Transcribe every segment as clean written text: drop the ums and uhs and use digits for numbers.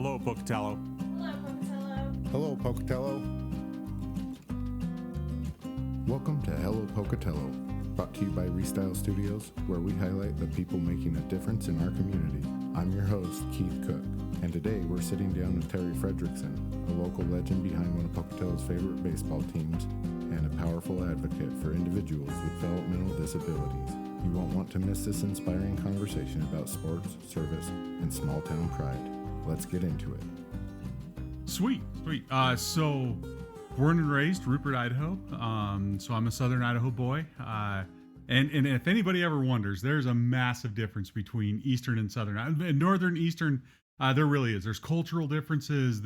Hello, Pocatello. Hello, Pocatello. Hello, Pocatello. Welcome to Hello, Pocatello, brought to you by Restyle Studios, where we highlight the people making a difference in our community. I'm your host, Keith Cook, and today we're sitting down with Terry Fredrickson, a local legend behind one of Pocatello's favorite baseball teams and a powerful advocate for individuals with developmental disabilities. You won't want to miss this inspiring conversation about sports, service, and small-town pride. Let's get into it. Sweet. So born and raised Rupert, Idaho. So I'm a Southern Idaho boy. And if anybody ever wonders, there's a massive difference between Eastern and Southern. And Northern, Eastern, there really is. There's cultural differences.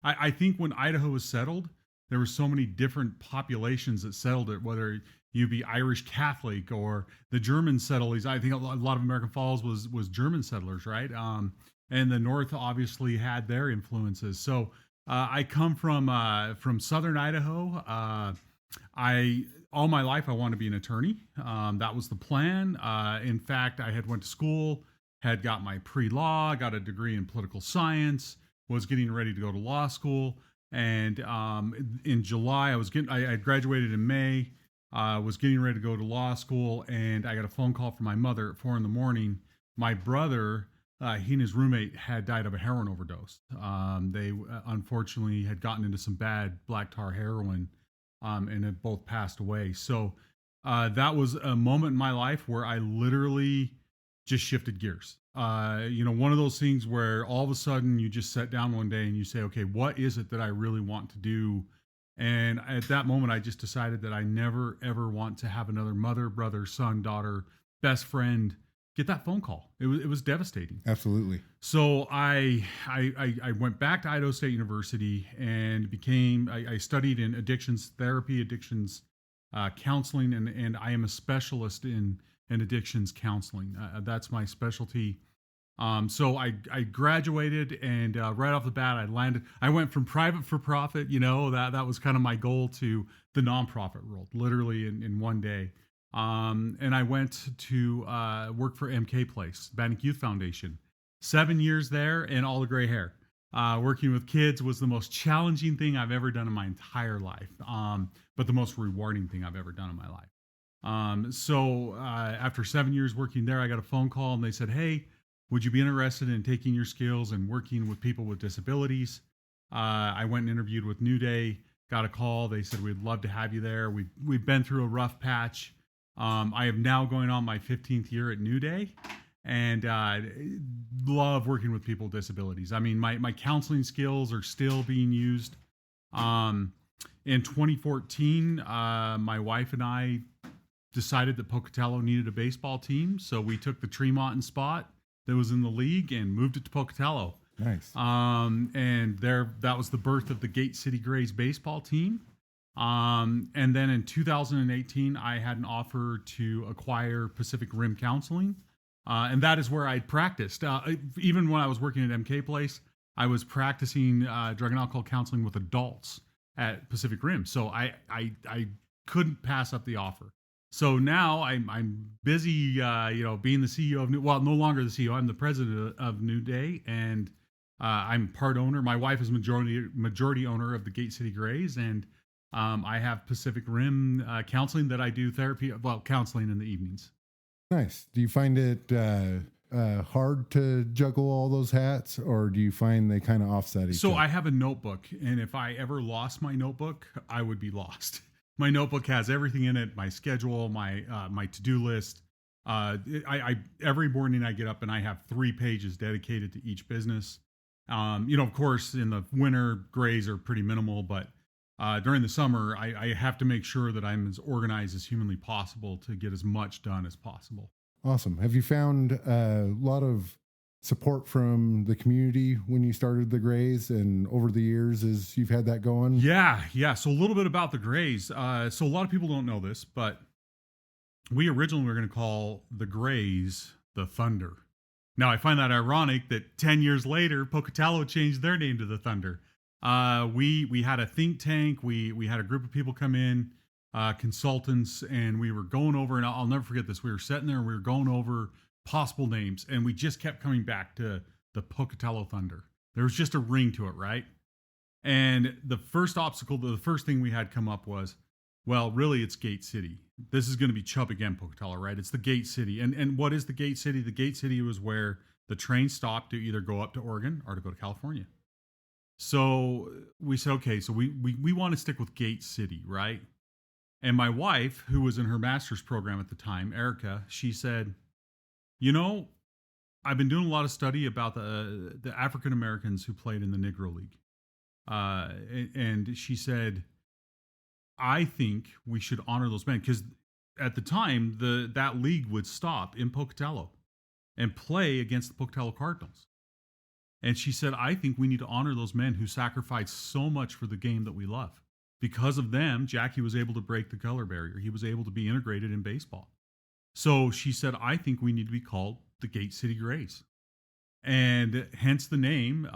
I think when Idaho was settled, there were so many different populations that settled it, whether you be Irish Catholic or the German settlers. I think a lot of American Falls was German settlers, right? And the North obviously had their influences. So I come from Southern Idaho. All my life I wanted to be an attorney. That was the plan. In fact, I had went to school, had got my pre-law, got a degree in political science, was getting ready to go to law school. And in July, I had graduated in May. Was getting ready to go to law school, and I got a phone call from my mother at 4 a.m. My brother, he and his roommate had died of a heroin overdose. They unfortunately had gotten into some bad black tar heroin, and had both passed away. So that was a moment in my life where I literally just shifted gears. One of those things where all of a sudden you just sit down one day and you say, okay, what is it that I really want to do? And at that moment, I just decided that I never, ever want to have another mother, brother, son, daughter, best friend get that phone call. It was devastating. Absolutely. So I went back to Idaho State University and I studied in addictions therapy, addictions counseling, and I am a specialist in addictions counseling. That's my specialty. So I graduated, and right off the bat, I went from private for profit, that was kind of my goal, to the nonprofit world, literally in one day. And I went to work for MK Place, Bannock Youth Foundation. 7 years there and all the gray hair. Working with kids was the most challenging thing I've ever done in my entire life, but the most rewarding thing I've ever done in my life. So after 7 years working there, I got a phone call, and they said, hey, would you be interested in taking your skills and working with people with disabilities? I went and interviewed with New Day, got a call. They said, we'd love to have you there. We've been through a rough patch. I am now going on my 15th year at New Day, and love working with people with disabilities. I mean, my counseling skills are still being used. In 2014, my wife and I decided that Pocatello needed a baseball team, so we took the Tremont spot that was in the league and moved it to Pocatello. Nice. And that was the birth of the Gate City Grays baseball team. And then in 2018, I had an offer to acquire Pacific Rim Counseling. And that is where I practiced. Even when I was working at MK Place, I was practicing drug and alcohol counseling with adults at Pacific Rim. So I couldn't pass up the offer. So now I'm busy, being the CEO of no longer the CEO. I'm the president of New Day, and I'm part owner. My wife is majority owner of the Gate City Grays, and I have Pacific Rim counseling that I do counseling in the evenings. Nice. Do you find it hard to juggle all those hats, or do you find they kind of offset each other? So I have a notebook, and if I ever lost my notebook, I would be lost. My notebook has everything in it: my schedule, my to-do list. Every morning I get up and I have 3 pages dedicated to each business. Of course, in the winter, grays are pretty minimal, but during the summer, I have to make sure that I'm as organized as humanly possible to get as much done as possible. Awesome. Have you found a lot of support from the community when you started the Grays, and over the years as you've had that going? Yeah. So a little bit about the Grays. So a lot of people don't know this, but we originally were going to call the Grays the Thunder. Now, I find that ironic that 10 years later, Pocatello changed their name to the Thunder. We had a think tank. We had a group of people come in, consultants, and we were going over, and I'll never forget this. We were sitting there and we were going over possible names, and we just kept coming back to the Pocatello Thunder. There was just a ring to it, right? And the first obstacle, the first thing we had come up was, well, really, it's Gate City. This is going to be Chubb again, Pocatello, right? It's the Gate City. And what is the Gate City? The Gate City was where the train stopped to either go up to Oregon or to go to California. So we said, okay, so we want to stick with Gate City, right? And my wife, who was in her master's program at the time, Erica, she said, you know, I've been doing a lot of study about the African Americans who played in the Negro League. And she said, I think we should honor those men, because at the time that league would stop in Pocatello and play against the Pocatello Cardinals. And she said, I think we need to honor those men who sacrificed so much for the game that we love. Because of them, Jackie was able to break the color barrier. He was able to be integrated in baseball. So she said, I think we need to be called the Gate City Grays. And hence the name.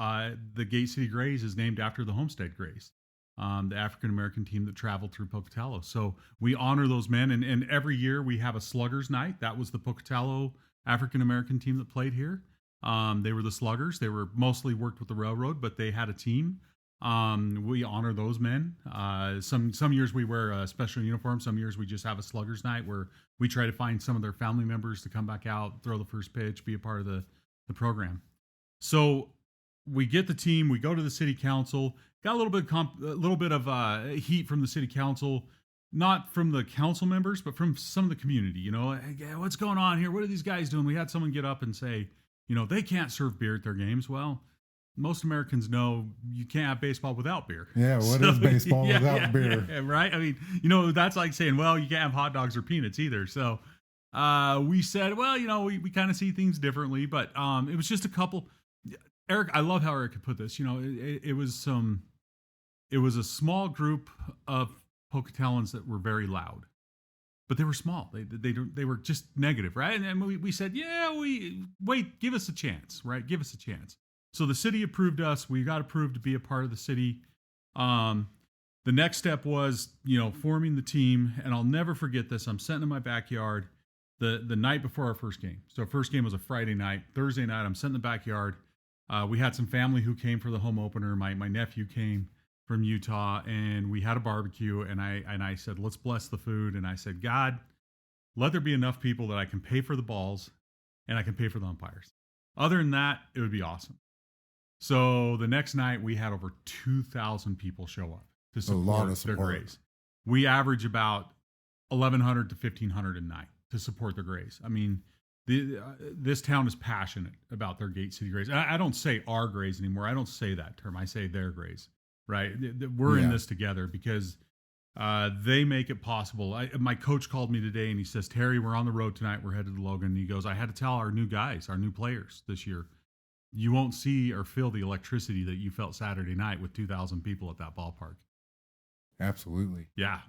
The Gate City Grays is named after the Homestead Grays, the African-American team that traveled through Pocatello. So we honor those men. And every year we have a Sluggers Night. That was the Pocatello African-American team that played here. They were the Sluggers. They were mostly worked with the railroad, but they had a team. We honor those men. Some years we wear a special uniform. Some years we just have a Sluggers Night where we try to find some of their family members to come back out, throw the first pitch, be a part of the program. So we get the team. We go to the city council. Got a little bit of heat from the city council, not from the council members, but from some of the community. You know, hey, what's going on here? What are these guys doing? We had someone get up and say, you know, they can't serve beer at their games. Well, most Americans know you can't have baseball without beer. Yeah, what is baseball without beer? Yeah, right? I mean, you know, that's like saying, well, you can't have hot dogs or peanuts either. So we said, well, you know, we kind of see things differently, but it was just a couple. Eric, I love how Eric could put this. You know, it was a small group of Pocatellans that were very loud, but they were small. They were just negative, right? And then we said, yeah, give us a chance, right? Give us a chance. So the city approved us. We got approved to be a part of the city. The next step was, you know, forming the team. And I'll never forget this. I'm sitting in my backyard the night before our first game. So our first game was a Friday night. Thursday night, I'm sitting in the backyard. We had some family who came for the home opener. My nephew came from Utah, and we had a barbecue. And I said, let's bless the food. And I said, God, let there be enough people that I can pay for the balls and I can pay for the umpires. Other than that, it would be awesome. So the next night we had over 2,000 people show up to support their Grays. We average about 1,100 to 1,500 a night to support their Grays. I mean, this town is passionate about their Gate City Grays. I don't say our Grays anymore. I don't say that term. I say their Grays, right? We're in this together because they make it possible. My coach called me today and he says, Terry, we're on the road tonight. We're headed to Logan. And he goes, I had to tell our new guys, our new players this year, you won't see or feel the electricity that you felt Saturday night with 2,000 people at that ballpark. Absolutely. Yeah.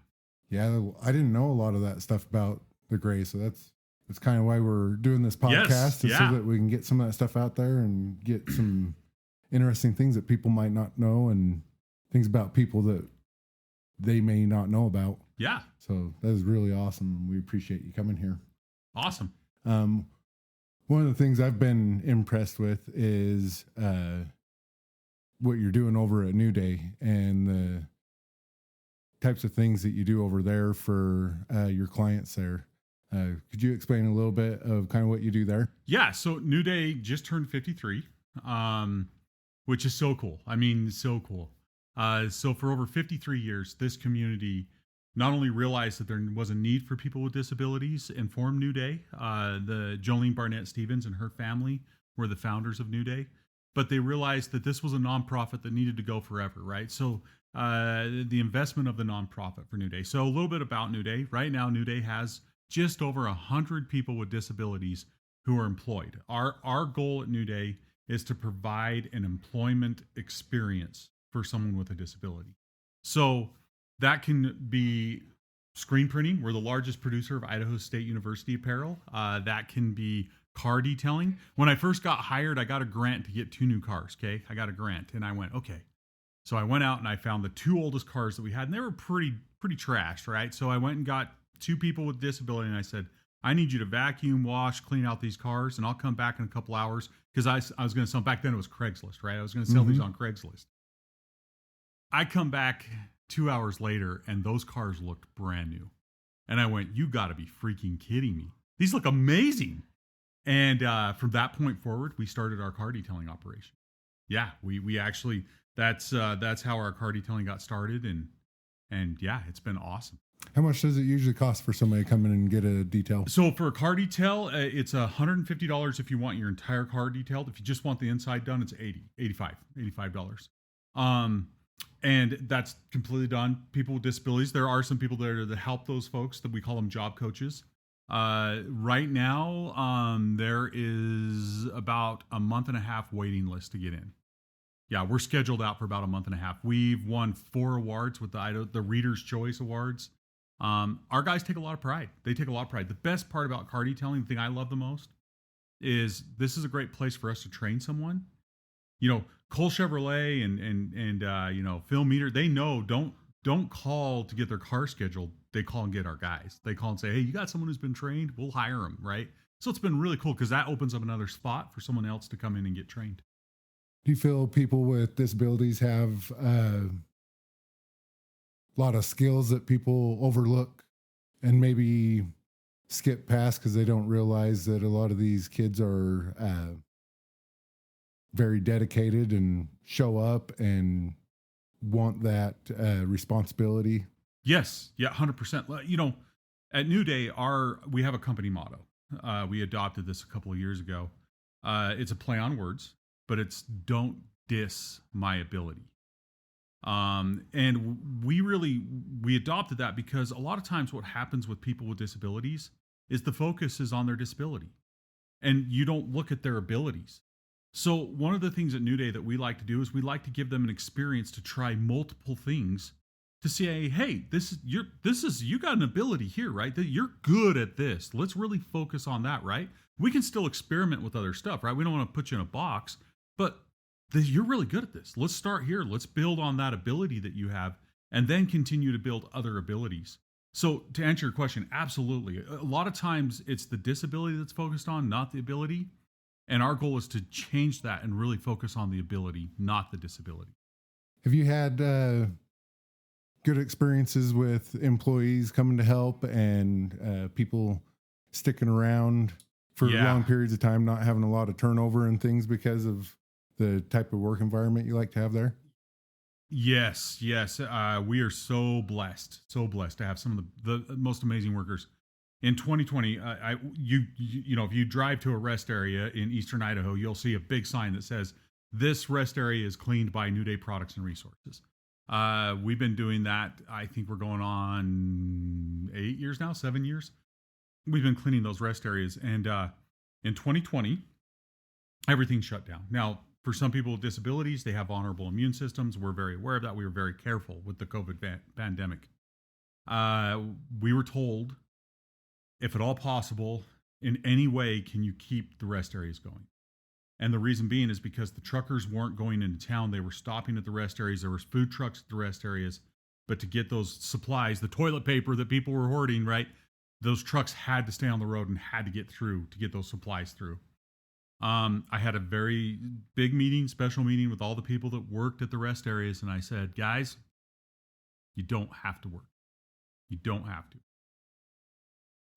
Yeah. I didn't know a lot of that stuff about the Grays. So that's kind of why we're doing this podcast, so that we can get some of that stuff out there and get some interesting things that people might not know and things about people that they may not know about. Yeah. So that is really awesome. We appreciate you coming here. Awesome. One of the things I've been impressed with is what you're doing over at New Day and the types of things that you do over there for your clients there. Could you explain a little bit of kind of what you do there? Yeah. So New Day just turned 53, which is so cool. I mean, so cool. So for over 53 years, this community not only realized that there was a need for people with disabilities and formed New Day. The Jolene Barnett Stevens and her family were the founders of New Day, but they realized that this was a nonprofit that needed to go forever, right? So the investment of the nonprofit for New Day. So a little bit about New Day. Right now, New Day has just over 100 people with disabilities who are employed. Our goal at New Day is to provide an employment experience for someone with a disability. So that can be screen printing. We're the largest producer of Idaho State University apparel. That can be car detailing. When I first got hired, I got a grant to get 2 new cars, okay? I got a grant, and I went, okay. So I went out and I found the 2 oldest cars that we had, and they were pretty trashed, right? So I went and got 2 people with disability, and I said, I need you to vacuum, wash, clean out these cars, and I'll come back in a couple hours. Because I was going to sell, back then it was Craigslist, right? I was going to sell these on Craigslist. I come back 2 hours later, and those cars looked brand new. And I went, you got to be freaking kidding me. These look amazing. And from that point forward, we started our car detailing operation. Yeah, we actually, that's how our car detailing got started. And yeah, it's been awesome. How much does it usually cost for somebody to come in and get a detail? So for a car detail, it's $150 if you want your entire car detailed. If you just want the inside done, it's $85. And that's completely done. People with disabilities, there are some people there to help those folks that we call them job coaches. Right now, there is about a month and a half waiting list to get in. Yeah, we're scheduled out for about a month and a half. We've won 4 awards with the Reader's Choice Awards. Our guys take a lot of pride. They take a lot of pride. The best part about car detailing, the thing I love the most, is this is a great place for us to train someone. You know, Cole Chevrolet and you know, Phil Meter, they know don't call to get their car scheduled. They call and get our guys. They call and say, hey, you got someone who's been trained? We'll hire them, right? So it's been really cool because that opens up another spot for someone else to come in and get trained. Do you feel people with disabilities have a lot of skills that people overlook and maybe skip past because they don't realize that a lot of these kids are very dedicated and show up and want that responsibility? Yes. Yeah, 100%. You know, at New Day, we have a company motto. We adopted this a couple of years ago. It's a play on words, but it's don't diss my ability. And we adopted that because a lot of times what happens with people with disabilities is the focus is on their disability and you don't look at their abilities. So one of the things at New Day that we like to do is we like to give them an experience to try multiple things to say, hey, you got an ability here, right? That you're good at this. Let's really focus on that, right? We can still experiment with other stuff, right? We don't want to put you in a box, but you're really good at this. Let's start here. Let's build on that ability that you have and then continue to build other abilities. So to answer your question, absolutely. A lot of times it's the disability that's focused on, not the ability. And our goal is to change that and really focus on the ability, not the disability. Have you had good experiences with employees coming to help and people sticking around for long periods of time, not having a lot of turnover and things because of the type of work environment you like to have there? Yes. We are so blessed to have some of the most amazing workers. In 2020, you know, if you drive to a rest area in eastern Idaho, you'll see a big sign that says, this rest area is cleaned by New Day Products and Resources. We've been doing that. I think we're going on 8 years now, 7 years. We've been cleaning those rest areas. And in 2020, everything shut down. Now, for some people with disabilities, they have vulnerable immune systems. We're very aware of that. We were very careful with the COVID pandemic. We were told, if at all possible, in any way, can you keep the rest areas going? And the reason being is because the truckers weren't going into town. They were stopping at the rest areas. There was food trucks at the rest areas. But to get those supplies, the toilet paper that people were hoarding, right? Those trucks had to stay on the road and had to get through to get those supplies through. I had a very big meeting, special meeting with all the people that worked at the rest areas. And I said, guys, you don't have to work. You don't have to.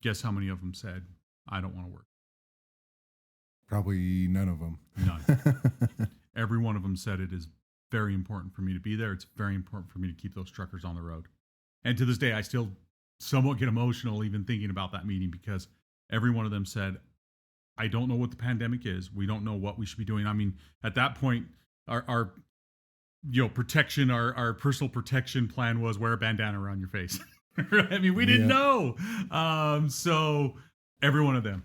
Guess how many of them said, I don't want to work? Probably none of them. None. Every one of them said it is very important for me to be there. It's very important for me to keep those truckers on the road. And to this day, I still somewhat get emotional even thinking about that meeting because every one of them said, I don't know what the pandemic is. We don't know what we should be doing. I mean, at that point, our protection, our personal protection plan was wear a bandana around your face. I mean, we didn't know. So every one of them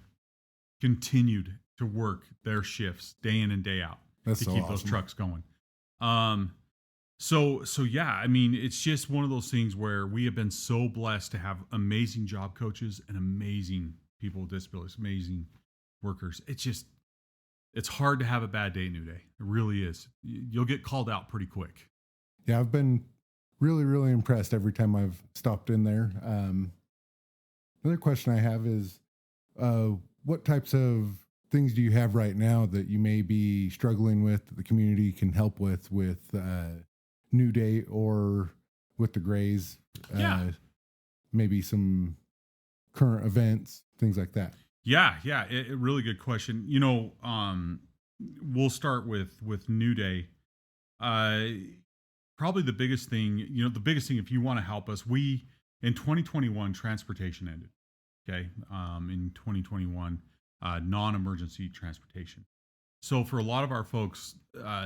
continued to work their shifts day in and day out to keep those trucks going. So yeah, I mean, it's just one of those things where we have been so blessed to have amazing job coaches and amazing people with disabilities, amazing workers. It's hard to have a bad day at New Day. It really is. You'll get called out pretty quick. Yeah, I've been really, really impressed every time I've stopped in there. Another question I have is, what types of things do you have right now that you may be struggling with that the community can help with New Day or with the Grays? Maybe some current events, things like that. Yeah, a really good question. We'll start with New Day. Probably the biggest thing, if you want to help us, in 2021, transportation ended. Okay. In 2021, non-emergency transportation. So for a lot of our folks,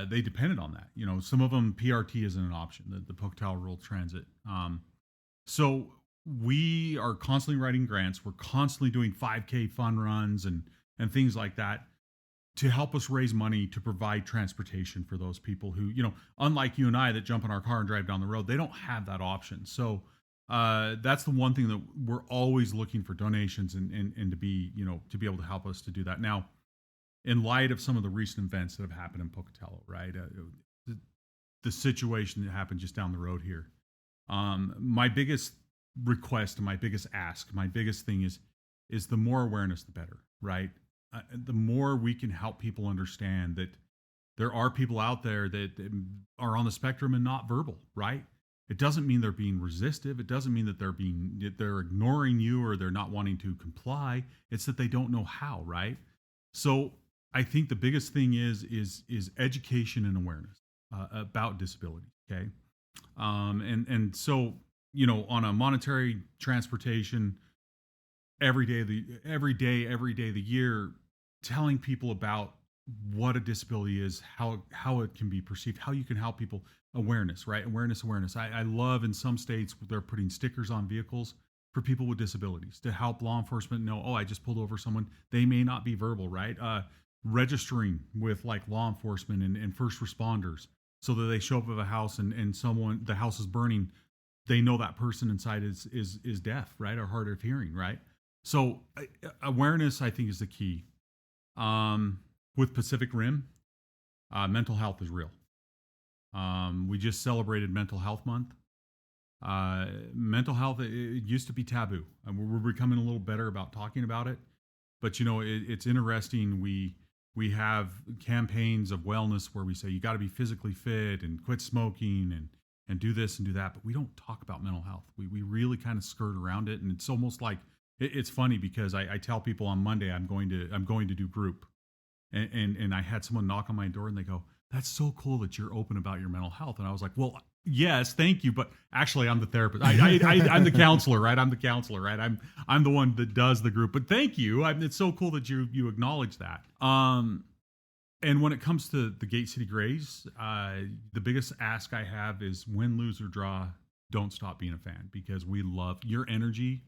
they depended on that. Some of them, PRT isn't an option, the Pocatello Rural Transit. So we are constantly writing grants. We're constantly doing 5K fun runs and things like that to help us raise money to provide transportation for those people who, unlike you and I that jump in our car and drive down the road, they don't have that option. So that's the one thing that we're always looking for donations and to be able to help us to do that. Now, in light of some of the recent events that have happened in Pocatello, right? The situation that happened just down the road here. My biggest request and my biggest ask, my biggest thing is the more awareness, the better, right? The more we can help people understand that there are people out there that are on the spectrum and not verbal, right? It doesn't mean they're being resistive. It doesn't mean that they're ignoring you or they're not wanting to comply. It's that they don't know how, right? So I think the biggest thing is education and awareness about disability. Okay, and so on a monetary transportation, every day of the year, telling people about what a disability is, how it can be perceived, how you can help people. Awareness, right? Awareness. I love in some states they're putting stickers on vehicles for people with disabilities to help law enforcement know, I just pulled over someone. They may not be verbal, right? Registering with like law enforcement and first responders so that they show up at a house and the house is burning. They know that person inside is deaf, right? Or hard of hearing, right? So awareness, I think, is the key. With Pacific Rim, mental health is real. We just celebrated Mental Health Month. Mental health, it used to be taboo. We're becoming a little better about talking about it. But, it's interesting. We have campaigns of wellness where we say you got to be physically fit and quit smoking and do this and do that. But we don't talk about mental health. We really kind of skirt around it. And it's almost like, it's funny because I tell people on Monday I'm going to do group. And I had someone knock on my door and they go, "That's so cool that you're open about your mental health." And I was like, "Well, yes, thank you, but actually, I'm the therapist. I'm the counselor, right? I'm the counselor, right? I'm the one that does the group. But thank you. It's so cool that you acknowledge that." And when it comes to the Gate City Grays, the biggest ask I have is win, lose, or draw, don't stop being a fan, because we love your energy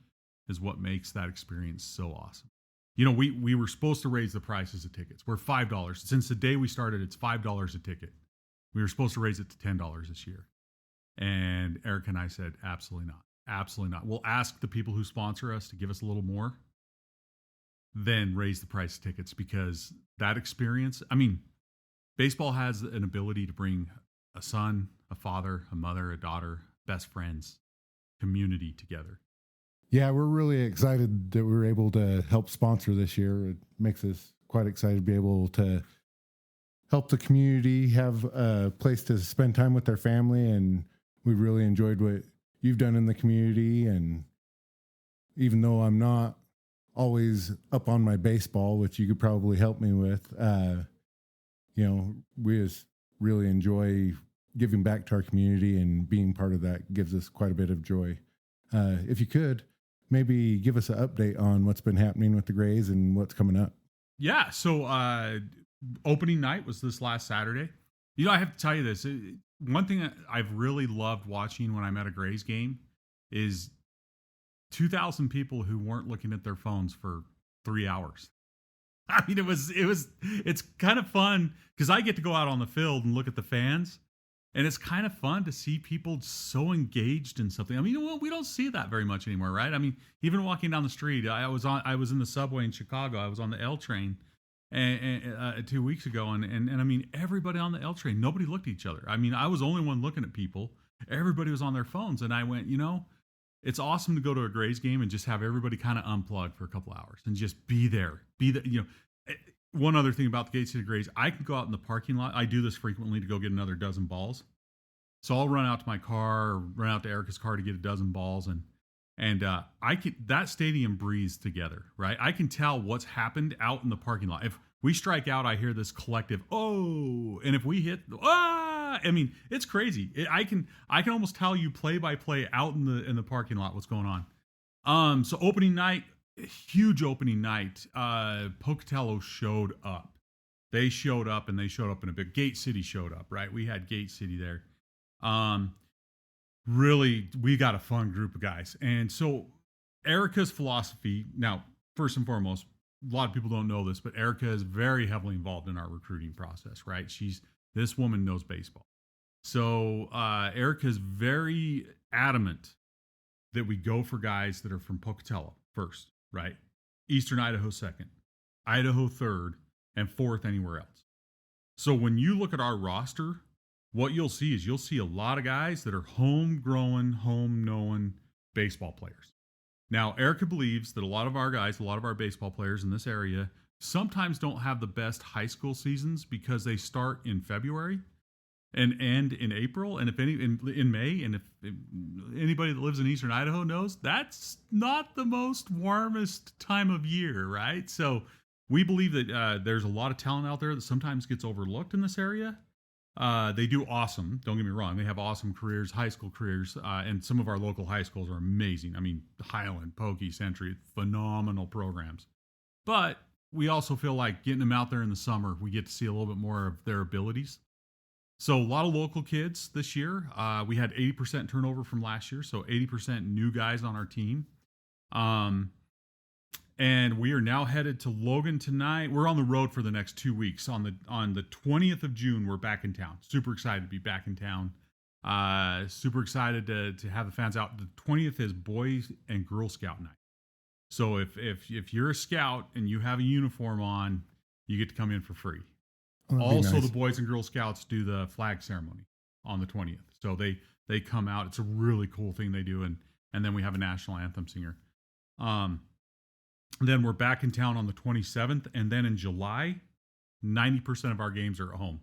is what makes that experience so awesome. We were supposed to raise the prices of tickets. We're $5. Since the day we started, it's $5 a ticket. We were supposed to raise it to $10 this year. And Eric and I said, absolutely not. Absolutely not. We'll ask the people who sponsor us to give us a little more, then raise the price of tickets, because that experience, baseball has an ability to bring a son, a father, a mother, a daughter, best friends, community together. Yeah, we're really excited that we were able to help sponsor this year. It makes us quite excited to be able to help the community have a place to spend time with their family. And we really enjoyed what you've done in the community. And even though I'm not always up on my baseball, which you could probably help me with, we just really enjoy giving back to our community, and being part of that gives us quite a bit of joy. If you could, maybe give us an update on what's been happening with the Grays and what's coming up. Yeah. So opening night was this last Saturday. I have to tell you this. One thing that I've really loved watching when I'm at a Grays game is 2,000 people who weren't looking at their phones for 3 hours. It's kind of fun because I get to go out on the field and look at the fans. And it's kind of fun to see people so engaged in something. We don't see that very much anymore, right? Even walking down the street, I was in the subway in Chicago. I was on the L train and 2 weeks ago, and everybody on the L train, nobody looked at each other. I was the only one looking at people. Everybody was on their phones, and I went, it's awesome to go to a Grays game and just have everybody kind of unplug for a couple hours and just be there. One other thing about the Gate City Grays, I can go out in the parking lot. I do this frequently to go get another dozen balls. So I'll run out to my car, or run out to Erica's car to get a dozen balls, and that stadium breathes together, right? I can tell what's happened out in the parking lot. If we strike out, I hear this collective "oh," and if we hit "ah," I mean, it's crazy. I can almost tell you play by play out in the parking lot what's going on. So opening night, huge opening night. Pocatello showed up. They showed up, and they showed up in a big. Gate City showed up, right? We had Gate City there. Really, we got a fun group of guys. And so Erica's philosophy, now, first and foremost, a lot of people don't know this, but Erica is very heavily involved in our recruiting process, right? This woman knows baseball. So Erica's very adamant that we go for guys that are from Pocatello first, right? Eastern Idaho second, Idaho third, and fourth anywhere else. So when you look at our roster, what you'll see is a lot of guys that are homegrown, home-knowing baseball players. Now, Erica believes that a lot of our guys, a lot of our baseball players in this area sometimes don't have the best high school seasons because they start in February and end in April, and in May. And if anybody that lives in Eastern Idaho knows, that's not the most warmest time of year, right? So we believe that there's a lot of talent out there that sometimes gets overlooked in this area. They do awesome. Don't get me wrong. They have awesome careers, high school careers, and some of our local high schools are amazing. I mean, Highland, Pokey, Century, phenomenal programs. But we also feel like getting them out there in the summer, we get to see a little bit more of their abilities. So a lot of local kids this year. We had 80% turnover from last year, so 80% new guys on our team. And we are now headed to Logan tonight. We're on the road for the next 2 weeks. On the 20th of June, we're back in town. Super excited to be back in town. Super excited to have the fans out. The 20th is Boys and Girl Scout night. So if you're a scout and you have a uniform on, you get to come in for free. Also, nice. The Boys and Girl Scouts do the flag ceremony on the 20th. So they come out. It's a really cool thing they do. And then we have a national anthem singer. Then we're back in town on the 27th. And then in July, 90% of our games are at home.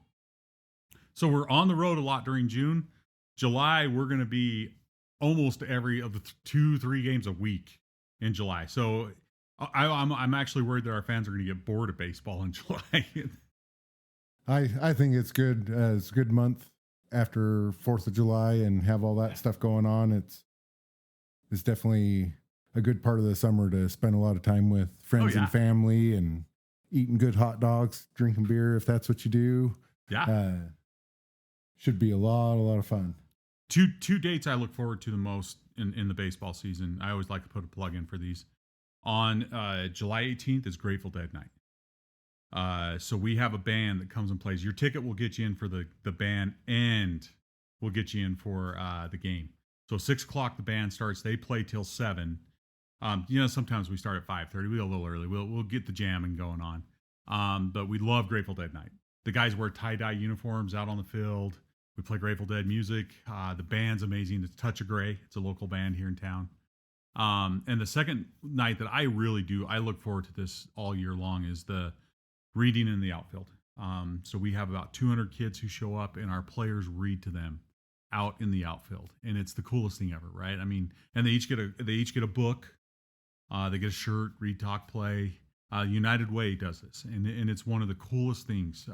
So we're on the road a lot during June. July, we're going to be almost every of the 2-3 games a week in July. So I'm actually worried that our fans are going to get bored of baseball in July. I think it's good. It's a good month after 4th of July and have all that stuff going on. It's definitely a good part of the summer to spend a lot of time with friends and family and eating good hot dogs, drinking beer, if that's what you do. Yeah. Should be a lot of fun. Two dates I look forward to the most in the baseball season. I always like to put a plug in for these. On July 18th is Grateful Dead night. So we have a band that comes and plays. Your ticket will get you in for the band, and we'll get you in for the game. So 6 o'clock the band starts. They play till 7. Sometimes we start at 5:30. We go a little early. We'll get the jamming going on. But we love Grateful Dead night. The guys wear tie-dye uniforms out on the field. We play Grateful Dead music. The band's amazing. It's Touch of Grey. It's a local band here in town. And the second night that I look forward to this all year long, is the reading in the outfield. So we have about 200 kids who show up, and our players read to them out in the outfield, and it's the coolest thing ever, right? I mean, and they each get a book. They get a shirt, read, talk, play. United Way does this, and it's one of the coolest things.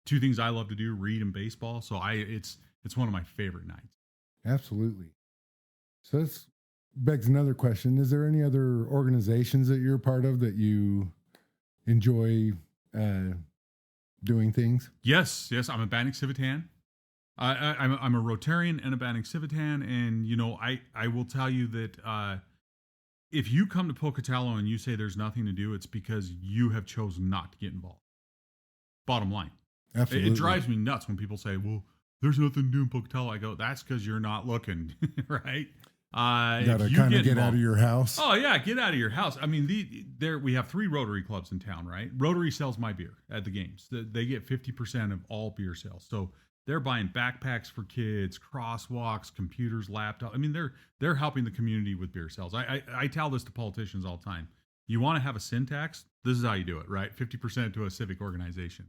2 things I love to do: read and baseball. So it's one of my favorite nights. Absolutely. So this begs another question: is there any other organizations that you're a part of that you enjoy doing things? Yes. I'm a Bannock Civitan. I'm a Rotarian and a Bannock Civitan, and I will tell you that if you come to Pocatello and you say there's nothing to do, it's because you have chosen not to get involved. Bottom line. Absolutely. It drives me nuts when people say, well, there's nothing to do in Pocatello. I go, that's because you're not looking, right? You gotta kind of get out of your house. Oh yeah, get out of your house. I mean, we have 3 Rotary clubs in town, right? Rotary sells my beer at the games. They get 50% of all beer sales. So They're buying backpacks for kids, crosswalks, computers, laptops. I mean, they're helping the community with beer sales. I tell this to politicians all the time. You want to have a sin tax? This is how you do it, right? 50% to a civic organization.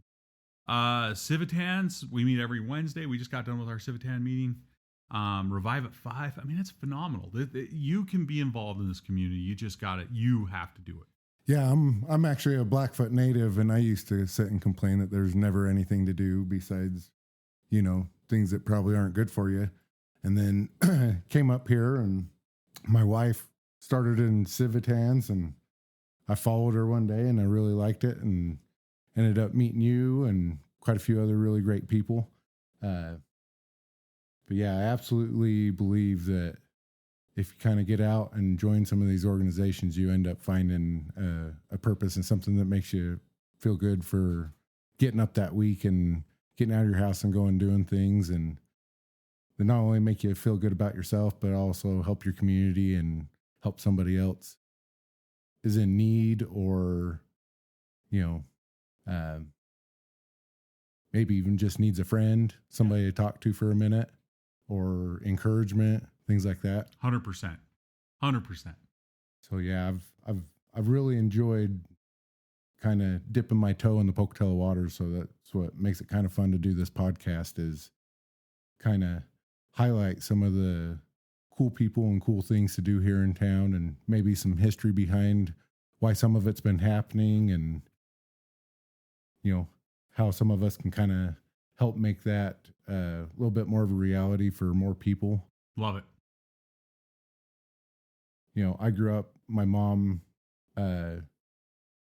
Civitans, we meet every Wednesday. We just got done with our Civitan meeting. Revive at 5. I mean, it's phenomenal. You can be involved in this community. You just got it. You have to do it. Yeah, I'm actually a Blackfoot native, and I used to sit and complain that there's never anything to do besides, things that probably aren't good for you. And then came up here, and my wife started in Civitans, and I followed her one day, and I really liked it, and ended up meeting you and quite a few other really great people. But yeah, I absolutely believe that if you kind of get out and join some of these organizations, you end up finding a purpose and something that makes you feel good for getting up that week and getting out of your house and going doing things. And they not only make you feel good about yourself, but also help your community and help somebody else is in need, or, maybe even just needs a friend, somebody to talk to for a minute, or encouragement, things like that. 100%. So yeah, I've really enjoyed kind of dipping my toe in the Pocatello waters. So that's what makes it kind of fun to do this podcast, is kind of highlight some of the cool people and cool things to do here in town, and maybe some history behind why some of it's been happening, and how some of us can kind of help make that a little bit more of a reality for more people. Love it. I grew up, my mom had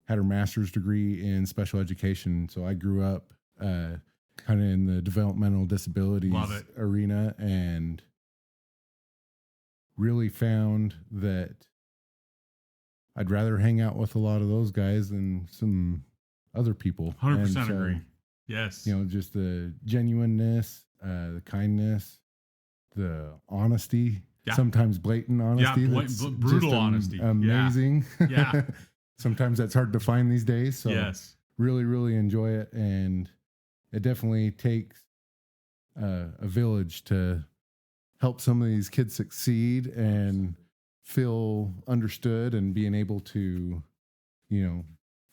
her master's degree in special education. So I grew up kind of in the developmental disabilities arena, and really found that I'd rather hang out with a lot of those guys than some other people. 100% agree. Yes. Just the genuineness, the kindness, the honesty, sometimes blatant honesty. Yeah, brutal honesty. Amazing. Yeah. Sometimes that's hard to find these days. So yes, really, really enjoy it. And it definitely takes a village to help some of these kids succeed and feel understood, and being able to,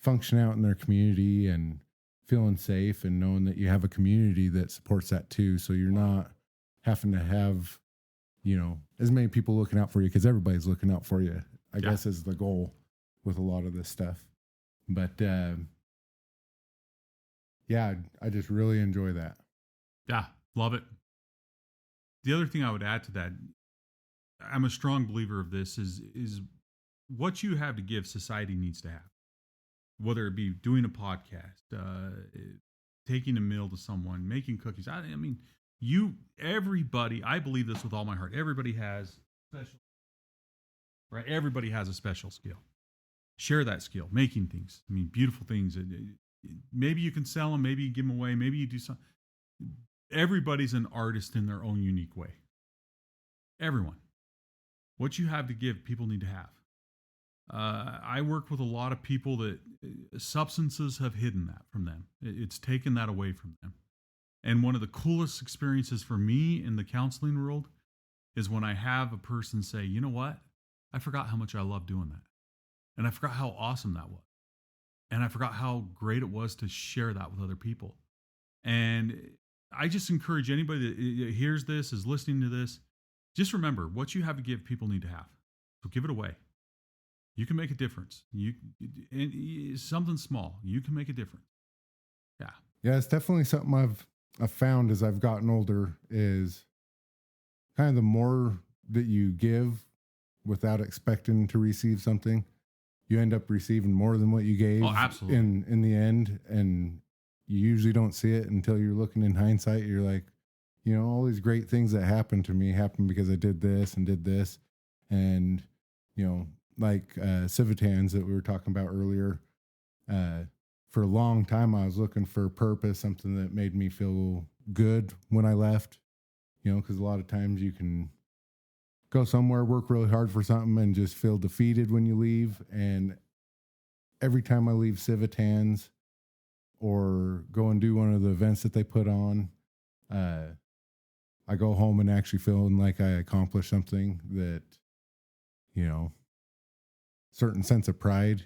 function out in their community and feeling safe, and knowing that you have a community that supports that too. So you're not having to have, as many people looking out for you, because everybody's looking out for you, I guess, is the goal with a lot of this stuff. But I just really enjoy that. Yeah, love it. The other thing I would add to that, I'm a strong believer of this, is what you have to give, society needs to have. Whether it be doing a podcast, taking a meal to someone, making cookies. I mean, everybody, I believe this with all my heart. Everybody has special, right? Everybody has a special skill. Share that skill, making things. I mean, beautiful things. Maybe you can sell them, maybe you give them away, maybe you do something. Everybody's an artist in their own unique way. Everyone. What you have to give, people need to have. I work with a lot of people that substances have hidden that from them. It's taken that away from them. And one of the coolest experiences for me in the counseling world is when I have a person say, you know what? I forgot how much I love doing that. And I forgot how awesome that was. And I forgot how great it was to share that with other people. And I just encourage anybody that hears this, is listening to this, just remember, what you have to give, people need to have. So give it away. You can make a difference. Something small, you can make a difference. Yeah. Yeah, it's definitely something I've found as I've gotten older, is kind of the more that you give without expecting to receive something, you end up receiving more than what you gave. Oh, absolutely. In the end. And you usually don't see it until you're looking in hindsight. You're like, all these great things that happened to me happened because I did this and did this. And, like Civitans that we were talking about earlier, for a long time I was looking for a purpose, something that made me feel good when I left, because a lot of times you can go somewhere, work really hard for something, and just feel defeated when you leave. And every time I leave Civitans or go and do one of the events that they put on, I go home and actually feeling like I accomplished something that, certain sense of pride,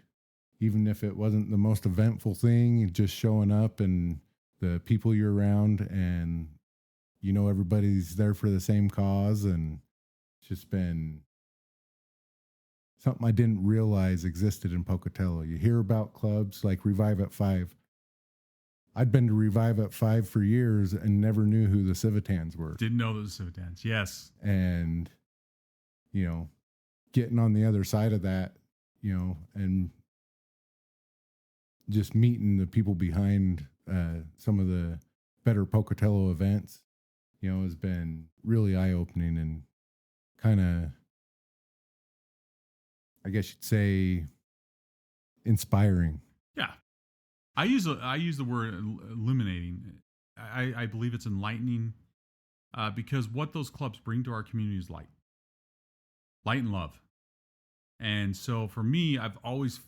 even if it wasn't the most eventful thing, just showing up and the people you're around and, everybody's there for the same cause. And it's just been something I didn't realize existed in Pocatello. You hear about clubs like Revive at 5. I'd been to Revive at 5 for years and never knew who the Civitans were. Didn't know those Civitans. Yes. And, getting on the other side of that, and just meeting the people behind some of the better Pocatello events, has been really eye-opening and kind of, I guess you'd say, inspiring. Yeah. I use the word illuminating. I believe it's enlightening because what those clubs bring to our community is light and love. And so for me, I always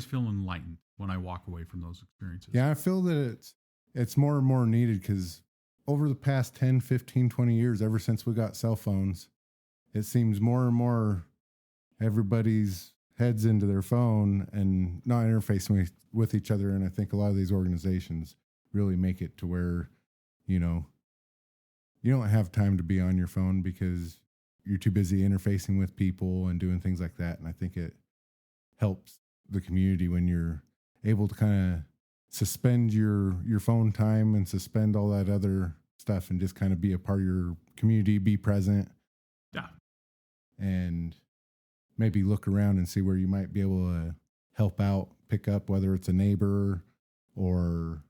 feel enlightened when I walk away from those experiences. Yeah, I feel that it's more and more needed because over the past 10, 15, 20 years, ever since we got cell phones, it seems more and more everybody's heads into their phone and not interfacing with each other. And I think a lot of these organizations really make it to where, you don't have time to be on your phone because you're too busy interfacing with people and doing things like that. And I think it helps the community when you're able to kind of suspend your phone time and suspend all that other stuff and just kind of be a part of your community, be present. Yeah. And maybe look around and see where you might be able to help out, pick up, whether it's a neighbor or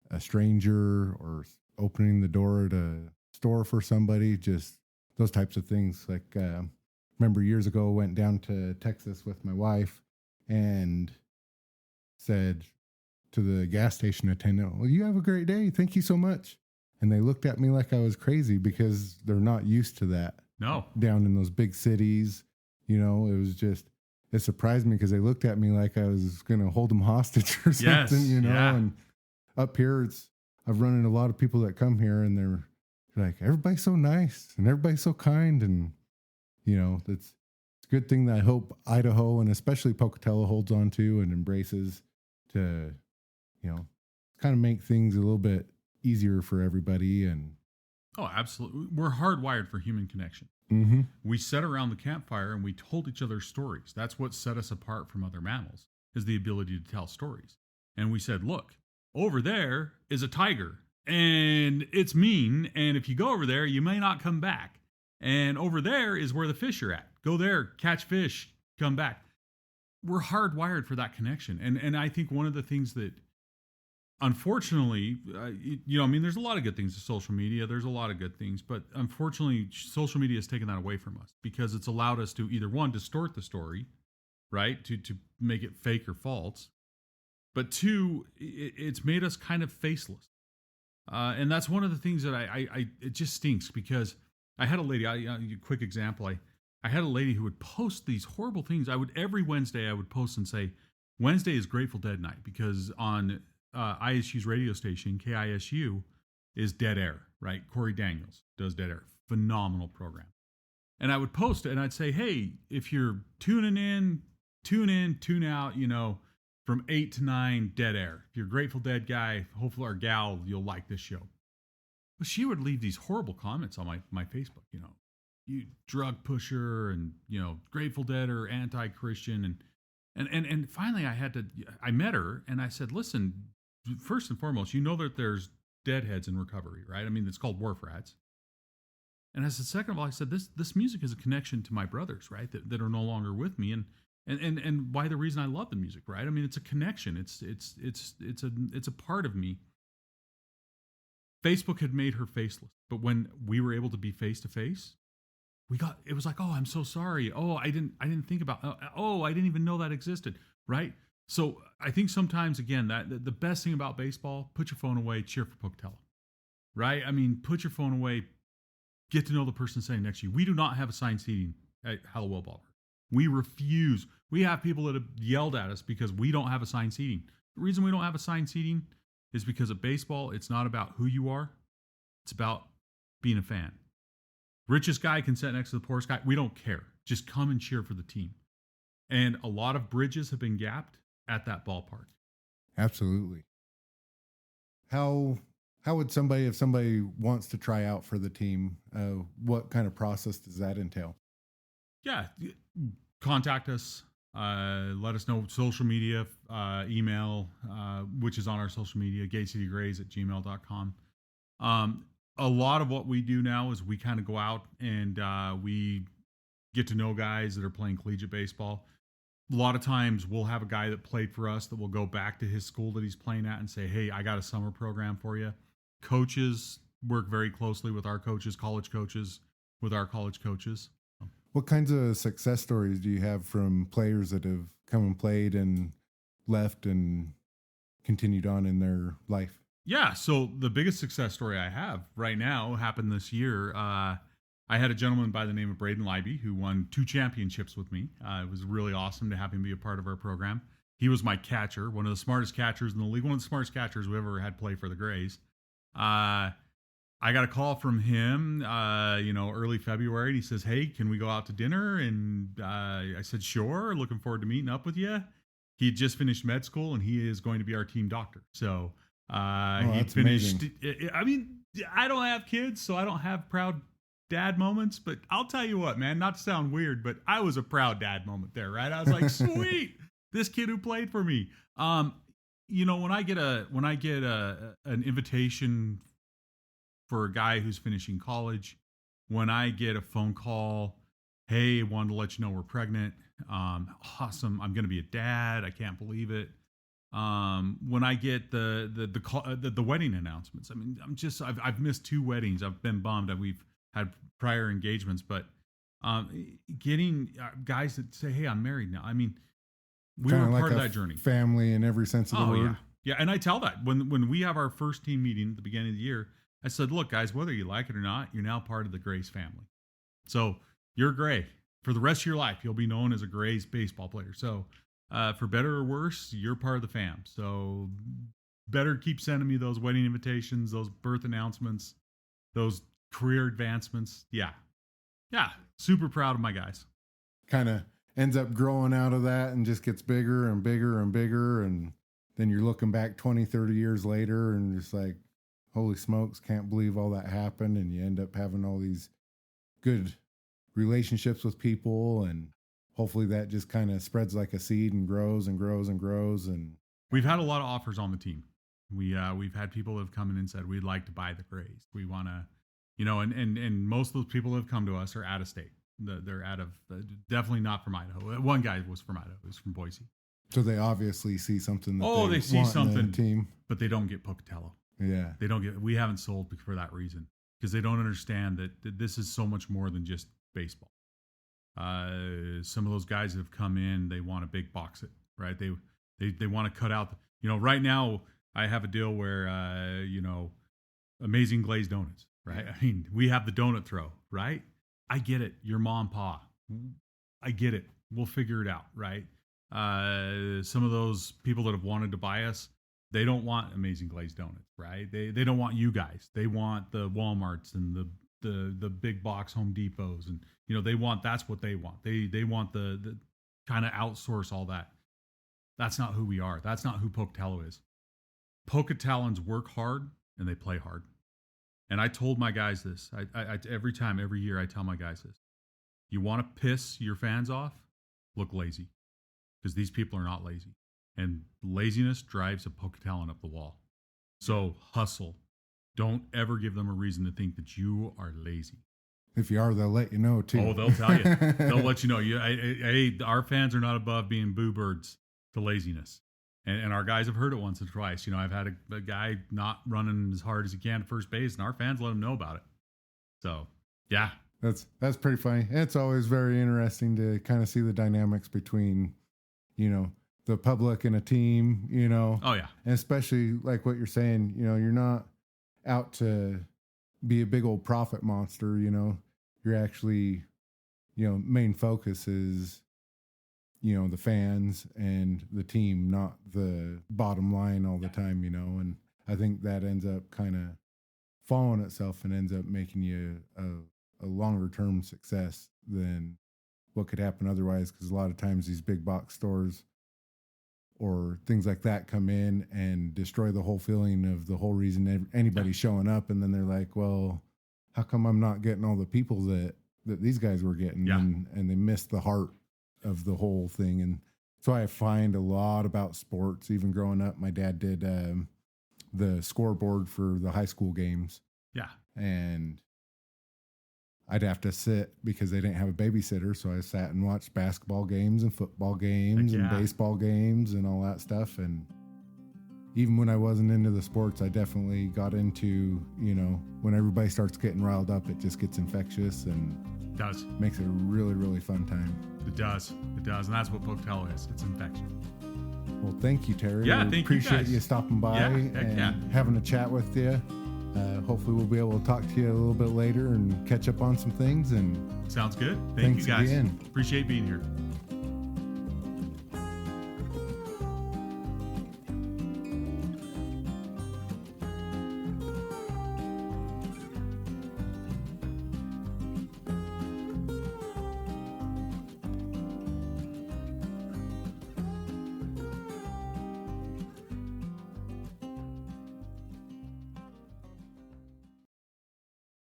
a stranger or opening the door at a store for somebody, just those types of things. Like, remember years ago, I went down to Texas with my wife and said to the gas station attendant, "Well, you have a great day. Thank you so much." And they looked at me like I was crazy because they're not used to that. No. Down in those big cities, it surprised me because they looked at me like I was going to hold them hostage or something, Yes, yeah. And up here, I've run into a lot of people that come here and they're like, everybody's so nice and everybody's so kind. And, it's a good thing that I hope Idaho and especially Pocatello holds on to and embraces to, kind of make things a little bit easier for everybody. And oh, absolutely. We're hardwired for human connection. mm-hmm. We sat around the campfire and we told each other stories. That's what set us apart from other mammals, is the ability to tell stories. And we said, look, over there is a tiger and it's mean. And if you go over there, you may not come back. And over there is where the fish are at. Go there, catch fish, come back. We're hardwired for that connection. And I think one of the things that, unfortunately, there's a lot of good things to social media. There's a lot of good things, but unfortunately, social media has taken that away from us because it's allowed us to either one, distort the story, right, to make it fake or false, but two, it's made us kind of faceless, and that's one of the things that it just stinks because I had a lady. Quick example. I had a lady who would post these horrible things. Every Wednesday I would post and say, Wednesday is Grateful Dead night because on ISU's radio station, KISU, is Dead Air, right? Corey Daniels does Dead Air. Phenomenal program. And I would post it and I'd say, hey, if you're tuning in, tune out, from 8 to 9, Dead Air. If you're a Grateful Dead guy, hopefully, or gal, you'll like this show. But she would leave these horrible comments on my Facebook, you drug pusher and, Grateful Dead or anti-Christian. And finally I met her and I said, listen, first and foremost, that there's deadheads in recovery, right? I mean, it's called wharf rats. And I said, second of all, I said, this music is a connection to my brothers, right? That are no longer with me. And why the reason I love the music, right? I mean, it's a connection. It's a part of me. Facebook had made her faceless, but when we were able to be face to face, it was like, oh, I'm so sorry. Oh, I didn't think about, I didn't even know that existed. Right. So I think sometimes, again, that the best thing about baseball, put your phone away, cheer for Pocatello. Right. I mean, put your phone away, get to know the person sitting next to you. We do not have assigned seating at Hallowell Ballpark. We refuse. We have people that have yelled at us because we don't have assigned seating. The reason we don't have assigned seating is because of baseball. It's not about who you are. It's about being a fan. Richest guy can sit next to the poorest guy. We don't care. Just come and cheer for the team. And a lot of bridges have been gapped at that ballpark. Absolutely. How would somebody, if somebody wants to try out for the team, what kind of process does that entail? Yeah, contact us. Let us know. Social media, email, which is on our social media, gatecitygrays@gmail.com. A lot of what we do now is we kind of go out and we get to know guys that are playing collegiate baseball. A lot of times we'll have a guy that played for us that will go back to his school that he's playing at and say, hey, I got a summer program for you. Coaches work very closely with our coaches, college coaches, with our college coaches. What kinds of success stories do you have from players that have come and played and left and continued on in their life? Yeah, so the biggest success story I have right now happened this year. I had a gentleman by the name of Braden Leiby who won 2 championships with me. It was really awesome to have him be a part of our program. He was my catcher, one of the smartest catchers in the league, one of the smartest catchers we ever had play for the Grays. I got a call from him, early February, and he says, hey, can we go out to dinner? And I said, sure, looking forward to meeting up with you. He had just finished med school, and he is going to be our team doctor. So he finished. I mean, I don't have kids, so I don't have proud dad moments, but I'll tell you what, man, not to sound weird, but I was a proud dad moment there, right? I was like, sweet, this kid who played for me. When I get an invitation for a guy who's finishing college, when I get a phone call, hey, wanted to let you know we're pregnant. Awesome. I'm going to be a dad. I can't believe it. When I get the wedding announcements, I mean, I've missed 2 weddings. I've been bummed. We've had prior engagements, but getting guys that say, hey, I'm married now. I mean, we were part of that journey. Family in every sense of the word. Yeah. And I tell that when we have our first team meeting at the beginning of the year, I said, look, guys, whether you like it or not, you're now part of the Grays family. So you're Gray. For the rest of your life, you'll be known as a Grays baseball player. So for better or worse, you're part of the fam. So better keep sending me those wedding invitations, those birth announcements, those career advancements. Yeah. Super proud of my guys. Kind of ends up growing out of that and just gets bigger and bigger and bigger. And then you're looking back 20, 30 years later and just like, holy smokes, can't believe all that happened. And you end up having all these good relationships with people. And hopefully that just kind of spreads like a seed and grows and grows and grows. And we've had a lot of offers on the team. We've had people that have come in and said, we'd like to buy the Grays. We want to, and most of those people that have come to us are out of state. They're out of, definitely not from Idaho. One guy was from Idaho. He was from Boise. So they obviously see something that they see something in the team, but they don't get Pocatello. Yeah. We haven't sold for that reason because they don't understand that this is so much more than just baseball. Some of those guys that have come in, they want to big box it, right? They want to cut out, right now I have a deal where, Amazing Glazed Donuts, right? I mean, we have the donut throw, right? I get it. Your mom, pa. I get it. We'll figure it out, right? Some of those people that have wanted to buy us, they don't want Amazing Glazed Donuts, right? They don't want you guys. They want the Walmarts and the big box Home Depots, and that's what they want. They want the kind of outsource all that. That's not who we are. That's not who Pocatello is. Pocatellans work hard and they play hard. And I told my guys this. I every year I tell my guys this. You want to piss your fans off? Look lazy, because these people are not lazy. And laziness drives a Pocatellan up the wall. So hustle. Don't ever give them a reason to think that you are lazy. If you are, they'll let you know too. Oh, they'll tell you. They'll let you know. Our fans are not above being boo birds to laziness. And our guys have heard it once or twice. I've had a guy not running as hard as he can at first base, and our fans let him know about it. So, yeah. That's pretty funny. It's always very interesting to kind of see the dynamics between, the public and a team, Oh, yeah. And especially like what you're saying, you're not out to be a big old profit monster, you're actually, main focus is, the fans and the team, not the bottom line all the time, and I think that ends up kind of fall on itself and ends up making you a longer term success than what could happen otherwise. Because a lot of times these big box stores or things like that come in and destroy the whole feeling of the whole reason anybody's showing up. And then they're like, well, how come I'm not getting all the people that these guys were getting? Yeah. And they miss the heart of the whole thing. And that's why I find a lot about sports. Even growing up, my dad did the scoreboard for the high school games. Yeah. And I'd have to sit because they didn't have a babysitter. So I sat and watched basketball games and football games and baseball games and all that stuff. And even when I wasn't into the sports, I definitely got into, when everybody starts getting riled up, it just gets infectious and makes it a really, really fun time. It does. And that's what Pocatello is. It's infection. Well, thank you, Terry. Yeah, thank you appreciate guys. you stopping by and having a chat with you. Hopefully we'll be able to talk to you a little bit later and catch up on some things. And sounds good. Thank you guys. Again. Appreciate being here.